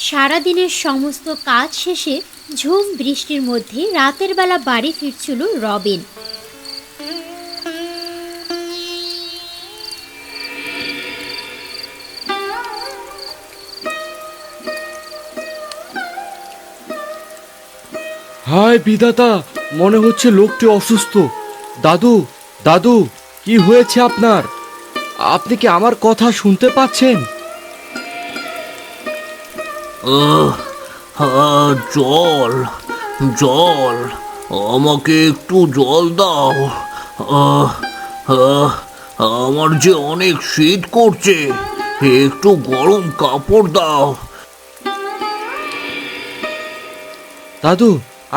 সারাদিনের সমস্ত কাজ শেষে ঝুম বৃষ্টির মধ্যে রাতের বেলা বাড়ি ফিরছিল রবিন। হায় বিধাতা, মনে হচ্ছে লোকটি অসুস্থ। দাদু, দাদু, কি হয়েছে আপনার? আপনি কি আমার কথা শুনতে পাচ্ছেন? জল, জল, আমাকে একটু জল দাও। আহ, আহ, আমার যে অনেক শীত করছে, একটু গরম কাপড় দাও। দাদু,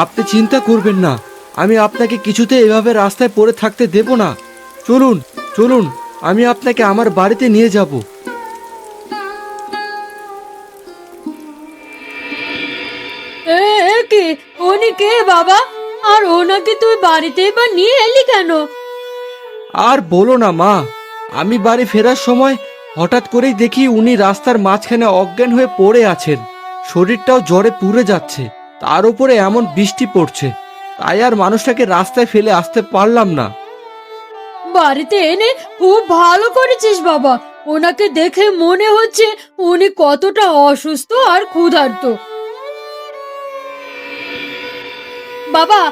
আপনি চিন্তা করবেন না, আমি আপনাকে কিছুতে এভাবে রাস্তায় পড়ে থাকতে দেব না। চলুন, চলুন, আমি আপনাকে আমার বাড়িতে নিয়ে যাব। কে উনি কে বাবা? আর ওনাকে তুই বাড়িতে বা নিয়ে এলি কেন? আর বলো না মা, আমি বাড়ি ফেরার সময় হঠাৎ করেই দেখি উনি রাস্তার মাঝখানে অজ্ঞান হয়ে পড়ে আছেন। শরীরটাও জ্বরে পুড়ে যাচ্ছে, তার উপরে এমন বৃষ্টি পড়ছে, তাই আর মানুষটাকে রাস্তায় ফেলে আসতে পারলাম না। বাড়িতে এনে খুব ভালো করেছিস বাবা। ওনাকে দেখে মনে হচ্ছে উনি কতটা অসুস্থ আর ক্ষুধার্ত। বাবা,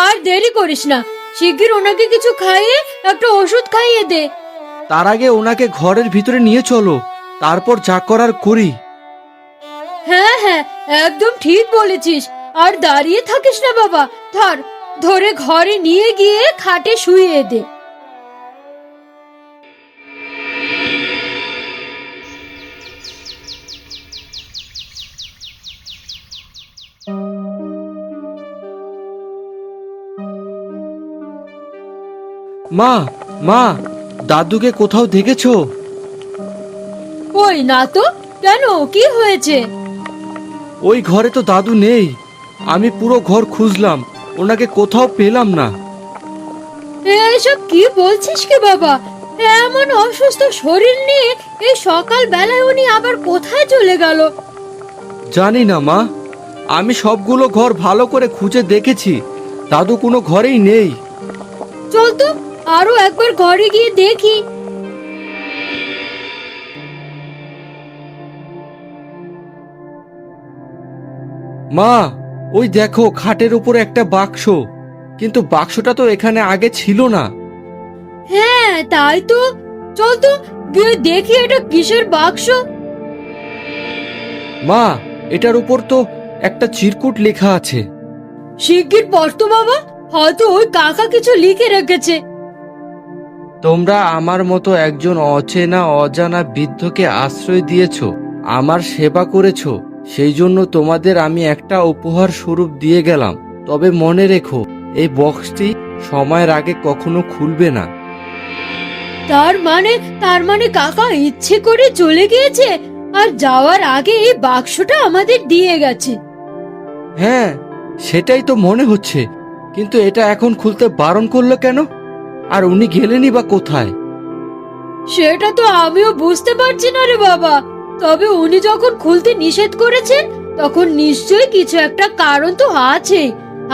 আর দেরি করিস না, শিগগির ওনাকে কিছু খাইয়ে একটা ওষুধ খাইয়ে দে। তার আগে ওনাকে ঘরের ভিতরে নিয়ে চলো, তারপর যা করার করি। হ্যাঁ হ্যাঁ, একদম ঠিক বলেছিস। আর দাঁড়িয়ে থাকিস না বাবা, ধরে ঘরে নিয়ে গিয়ে খাটে শুইয়ে দে। মা, মা, দাদুকে কোথাও দেখেছো? ওই না তো, কেন, কি হয়েছে? ওই ঘরে তো দাদু নেই। আমি পুরো ঘর খুঁজলাম, ওনাকে কোথাও পেলাম না। এসব কি বলছিস কি বাবা? এমন অসুস্থ শরীর নিয়ে এই সকাল বেলায় উনি আবার কোথায় চলে গেল? জানি না মা, আমি সবগুলো ঘর ভালো করে খুঁজে দেখেছি, দাদু কোনো ঘরেই নেই। চল তো আরো একবার ঘরে গিয়ে দেখি। মা, ওই দেখো খাটের উপরে একটা বাক্স, কিন্তু বাক্সটা তো এখানে আগে ছিল না। হ্যাঁ তাই তো, চল তো গিয়ে দেখি এটা কিসের বাক্স। মা, এটার উপর তো একটা চিরকুট লেখা আছে। শিগগির পড় তো বাবা, হয়তো ওই কাকা কিছু লিখে রেখেছে। তোমরা আমার মতো একজন অচেনা অজানা বৃদ্ধকে আশ্রয় দিয়েছ, আমার সেবা করেছ, সেই জন্য তোমাদের আমি একটা উপহার স্বরূপ দিয়ে গেলাম। তবে মনে রেখো, এই বক্সটি সময়ের আগে কখনো খুলবে না। তার মানে কাকা ইচ্ছে করে চলে গিয়েছে আর যাওয়ার আগে এই বাক্সটা আমাদের দিয়ে গেছে। হ্যাঁ, সেটাই তো মনে হচ্ছে, কিন্তু এটা এখন খুলতে বারণ করলো কেন? আর উনি গেলেনই বা কোথায়? সেটা তো আমিও বুঝতে পারছি না রে বাবা। তবে উনি যখন খুলতে নিষেধ করেছেন, তখন নিশ্চয়ই কিছু একটা কারণ তো আছে।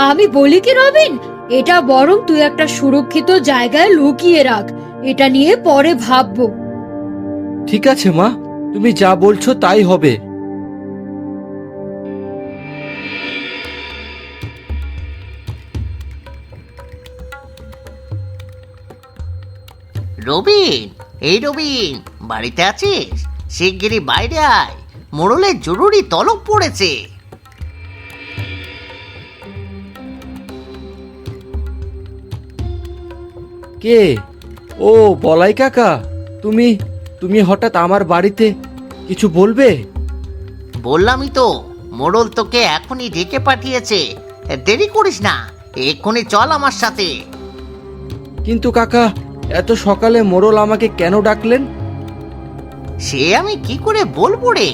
আমি বলি কি রবিন, এটা বরং তুই একটা সুরক্ষিত জায়গায় লুকিয়ে রাখ, এটা নিয়ে পরে ভাববো। ঠিক আছে মা, তুমি যা বলছো তাই হবে। রবিন, এই রবিন, বাড়িতে আছিস? শিগগিরই বাইরে আয়, মোড়লের জরুরি তলব পড়েছে। কে? ও বলাই কাকা, তুমি তুমি হঠাৎ আমার বাড়িতে, কিছু বলবে? বললামই তো, মোড়ল তোকে এখনই ডেকে পাঠিয়েছে। দেরি করিস না, এক্ষুনি চল আমার সাথে। কিন্তু কাকা, এত সকালে মোড়ল আমাকে কেন ডাকলেন? সে আমি কি করে বলবো রে,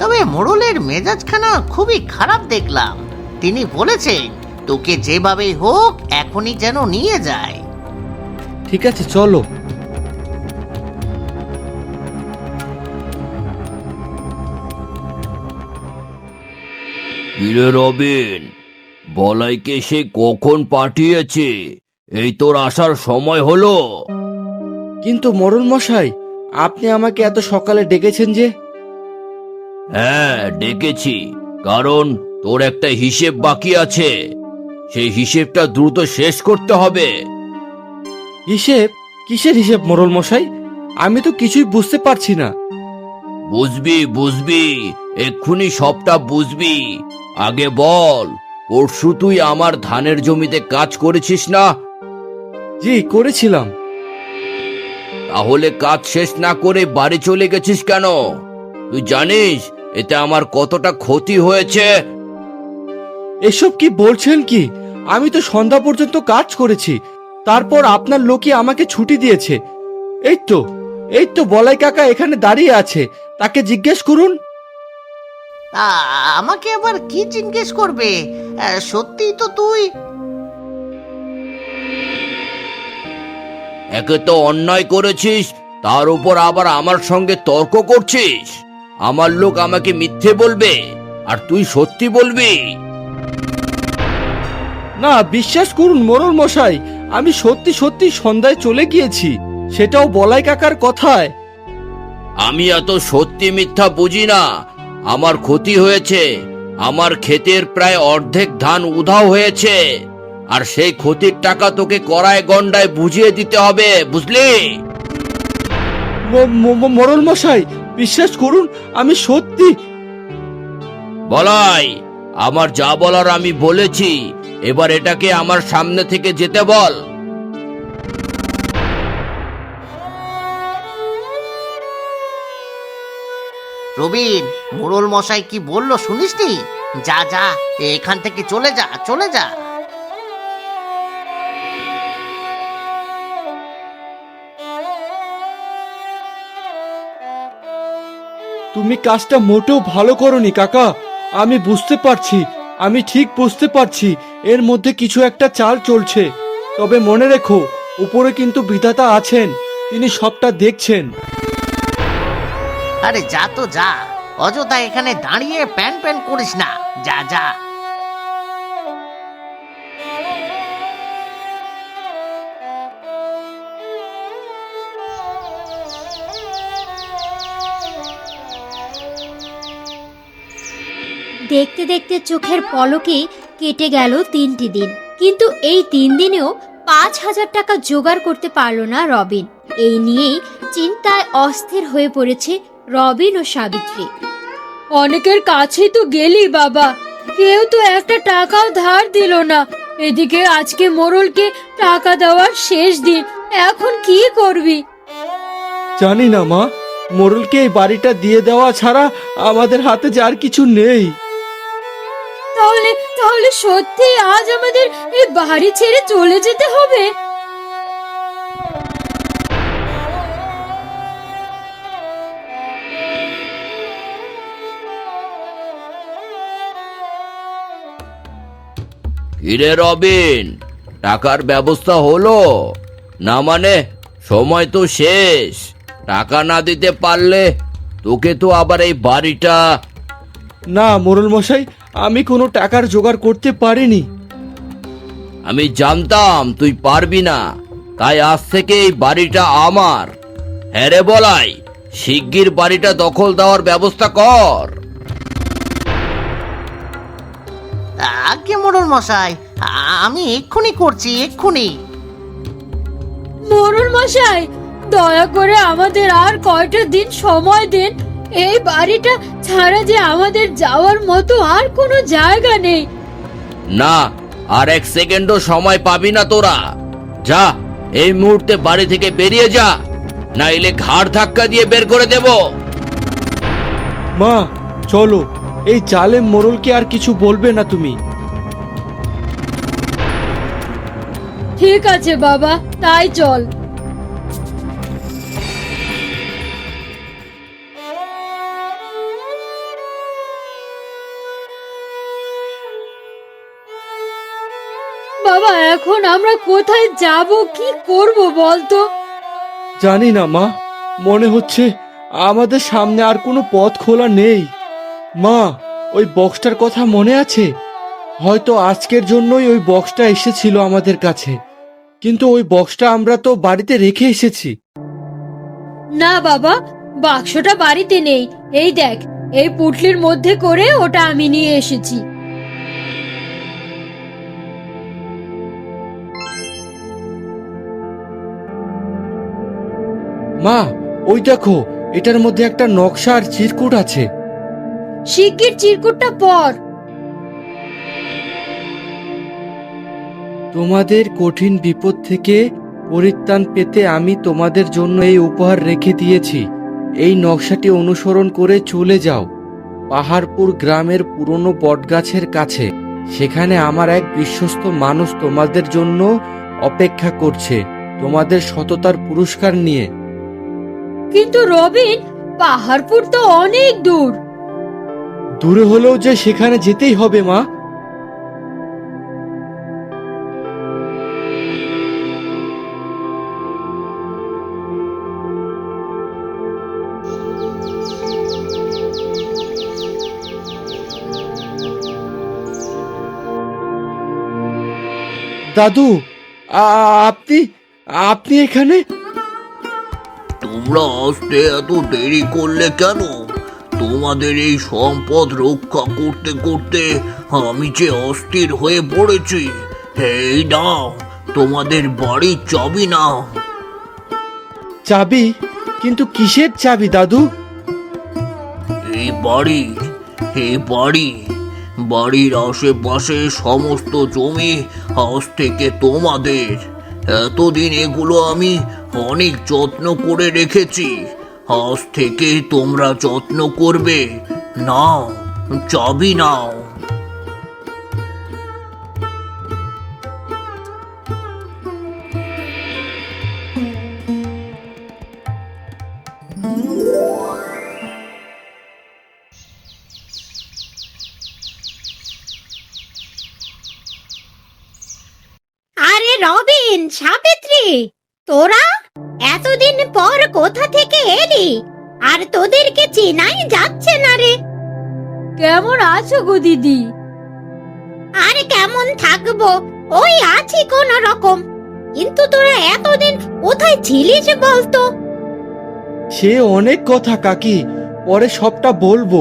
তবে মোড়লের মেজাজখানা খুবই খারাপ দেখলাম। তিনি বলেছেন তোকে যেভাবেই হোক এখনই যেন নিয়ে যায়। ঠিক আছে, চলো। কিরে রবিন, বলাইকে সে কখন পাঠিয়েছে? এই তোর আসার সময় হলো? কিন্তু মোড়ল মশাই, আপনি আমাকে এত সকালে ডেকেছেন যে? হ্যাঁ, ডেকেছি, কারণ তোর একটা হিসেব বাকি আছে। সেই হিসেবটা দ্রুত শেষ করতে হবে। হিসেব? কিসের হিসেব মোড়ল মশাই? আমি তো কিছুই বুঝতে পারছি না। বুঝবি বুঝবি, এক্ষুনি সবটা বুঝবি। আগে বল, পরশু তুই আমার ধানের জমিতে কাজ করেছিস না? জি, করেছিলাম। তাহলে কাজ শেষ না করে বাড়ি চলে গেছিস কেন? তুই জানিস এতে আমার কতটা ক্ষতি হয়েছে? এসব কি বলছেন কি? আমি তো সন্ধ্যা পর্যন্ত কাজ করেছি, তারপর আপনার লোকই আমাকে ছুটি দিয়েছে। এই তো বলাই কাকা এখানে দাঁড়িয়ে আছে, তাকে জিজ্ঞেস করুন। আমাকে আবার কি জিজ্ঞেস করবে? সত্যিই তো তুই। একে তো অন্যায় করেছিস, তার উপর আবার আমার সঙ্গে তর্ক করছিস। আমার লোক আমাকে মিথ্যে বলবে, আর তুই সত্যি বলবি? না, বিশ্বাস করুন মোড়ল মশাই, আমি সত্যি সত্যি সন্ধ্যায় চলে গিয়েছি, সেটাও বলাই কাকার কথায়। আমি এত সত্যি মিথ্যা বুঝি না। আমার ক্ষতি হয়েছে, আমার ক্ষেতের প্রায় অর্ধেক ধান উধাও হয়েছে, আর সেই ক্ষতির টাকা তোকে কড়ায় গন্ডায় বুঝিয়ে দিতে হবে, বুঝলি? মোড়ল মশাই, বিশ্বাস করুন, আমি সত্যি। বলাই, আমার যা বলার আমি বলেছি, এবার এটাকে আমার সামনে থেকে যেতে বল। রবিন, মোড়ল মশাই কি বললো শুনিসনি? যা যা, এখান থেকে চলে যা, চলে যা। তুমি কাজটা মোটেও ভালো করনি কাকা। আমি বুঝতে পারছি, আমি ঠিক বুঝতে পারছি এর মধ্যে কিছু একটা চাল চলছে। তবে মনে রেখো, উপরে কিন্তু বিধাতা আছেন, তিনি সবটা দেখছেন। আরে যা তো যা, অযথা এখানে দাঁড়িয়ে প্যান প্যান করিস না, যা যা। দেখতে দেখতে চোখের পলকে কেটে গেল 3টি দিন, কিন্তু এই 3 দিনেও 5,000 টাকা জোগাড় করতে পারল না রবিন। এই নিয়েই চিন্তায় অস্থির হয়ে পড়েছে রবিন ও সাবিত্রী। অনেকের কাছেই তো গেলি বাবা, কেউ তো একটা টাকাও ধার দিল না। এদিকে আজকে মোড়লকে টাকা দেওয়ার শেষ দিন, এখন কি করবি? জানি না মা, মোড়লকে এই বাড়িটা দিয়ে দেওয়া ছাড়া আমাদের হাতে যে আর কিছু নেই। তাহলে তাহলে সত্যি আজ আমাদের এই বাড়ি ছেড়ে চলে যেতে হবে? কিরে রবিন, টাকার ব্যবস্থা হলো না? মানে সময় তো শেষ, টাকা না দিতে পারলে তোকে তো আবার এই বাড়িটা। না মোড়ল মশাই, আমি কোনো টাকার জোগাড় করতে পারিনি। আমি জানতাম তুই পারবি না, তাই আজ থেকে এই বাড়িটা আমার। হ্যাঁ রে বলাই, শিগগির বাড়িটা দখল দেওয়ার ব্যবস্থা কর। আগে মোড়ল মশাই, আমি এক্ষুনি করছি, এক্ষুনি। মোড়ল মশাই, দয়া করে আমাদের আর কয়টা দিন সময় দিন। এই বাড়িটা ছাড়া যে আমাদের যাওয়ার মতো আর কোনো জায়গা নেই। না, আর এক সেকেন্ডও সময় পাবি না তোরা। যা, এই মুহূর্তে বাড়ি থেকে বেরিয়ে যা, নাইলে ঘাড় ধাক্কা দিয়ে বের করে দেব। মা চলো, এই জালেম মোড়লকে আর কিছু বলবে না তুমি। ঠিক আছে বাবা, তাই চল। বাবা, এখন আমরা কোথায় যাব, কি করব বলতো? জানি না মা, মনে হচ্ছে আমাদের সামনে আর কোনো পথ খোলা নেই। মা, ওই বক্সটার কথা মনে আছে? হয়তো আজকের জন্যই ওই বক্সটা এসেছিল আমাদের কাছে, কিন্তু ওই বক্সটা আমরা তো বাড়িতে রেখে এসেছি। না বাবা, বাক্সটা বাড়িতে নেই। এই দেখ, এই পুটলির মধ্যে করে ওটা আমি নিয়ে এসেছি। মা, ওই দেখো, এটার মধ্যে একটা নকশা আর চিরকুট আছে। শিগগির চিরকুটটা পর। তোমাদের কঠিন বিপদ থেকে পরিত্রাণ পেতে আমি তোমাদের জন্য এই উপহার রেখে দিয়েছি। এই নকশাটি অনুসরণ করে চলে যাও পাহাড়পুর গ্রামের পুরনো বটগাছের কাছে। সেখানে আমার এক বিশ্বস্ত মানুষ তোমাদের জন্য অপেক্ষা করছে, তোমাদের সততার পুরস্কার নিয়ে। কিন্তু রবিন, পাহাড়পুর তো অনেক দূর। দূরে হলেও যে সেখানে যেতেই হবে মা। দাদু, আপনি আপনি এখানে? তোমরা আসতে এত দেরি করলে কেন? তোমাদের এই সম্পদ রক্ষা করতে করতে আমি যে অস্থির হয়ে পড়েছি। এই নাও, তোমাদের বাড়ির চাবি নাও। চাবি? কিন্তু কিসের চাবি দাদু? এই বাড়ির আশেপাশে সমস্ত জমি আজ থেকে তোমাদের। এতদিন এগুলো আমি অনেক যত্ন করে রেখেছি, আজ থেকে তোমরা যত্ন করবে। নাও, চাবি নাও। আরে রবিন, সাবিত্রী, তোরা এতদিন পর কোথা থেকে এলি? আর তোদেরকে চেনাই যাচ্ছে না রে। কেমন আছো গো দিদি? আরে কেমন থাকবো, ওই আছি কোন রকম। কিন্তু তোরা এতদিন কোথায় ছিলিস বলতো? সে অনেক কথা কাকি, পরে সবটা বলবো।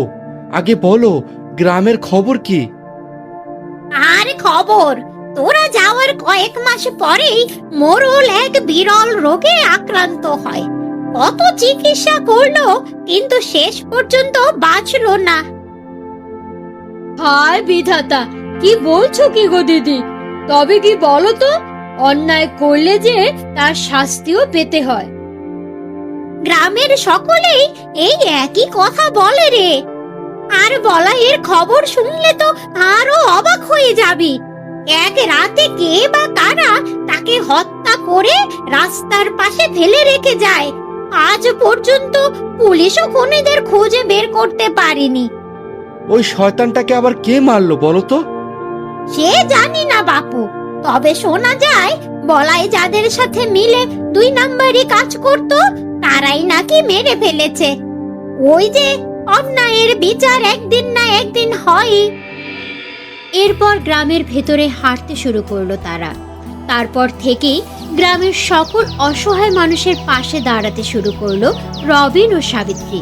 আগে বলো, গ্রামের খবর কি? আর খবর, তোরা যাওয়ার কয়েক মাস পরেই মোরল এক বিরল রোগে আক্রান্ত হয়। কত চিকিৎসা করলো, কিন্তু শেষ পর্যন্ত বাঁচলো না। হায় বিধাতা, কি বলছো কি গো দিদি? তবে কি বলো তো, অন্যায় করলে যে তার শাস্তিও পেতে হয়। গ্রামের সকলেই এই একই কথা বলে রে। আর বলাইয়ের খবর শুনলে তো আরো অবাক হয়ে যাবি। এক রাতে কে বা কারা তাকে হত্যা করে রাস্তার পাশে ফেলে রেখে যায়। আজ পর্যন্ত পুলিশও খুনিদের খুঁজে বের করতে পারেনি। ওই শয়তানটাকে আবার কে মারলো বলো তো? সে জানি না বাপু, তবে শোনা যায় বলাই যাদের সাথে মিলে 2 নাম্বারি কাজ করত, তারাই নাকি মেরে ফেলেছে। ওই যে অন্যায়ের বিচার একদিন না একদিন হয়। এরপর গ্রামের ভেতরে হাঁটতে শুরু করলো তারা। তারপর থেকেই গ্রামের সকল অসহায় মানুষের পাশে দাঁড়াতে শুরু করলো রবিন ও সাবিত্রী।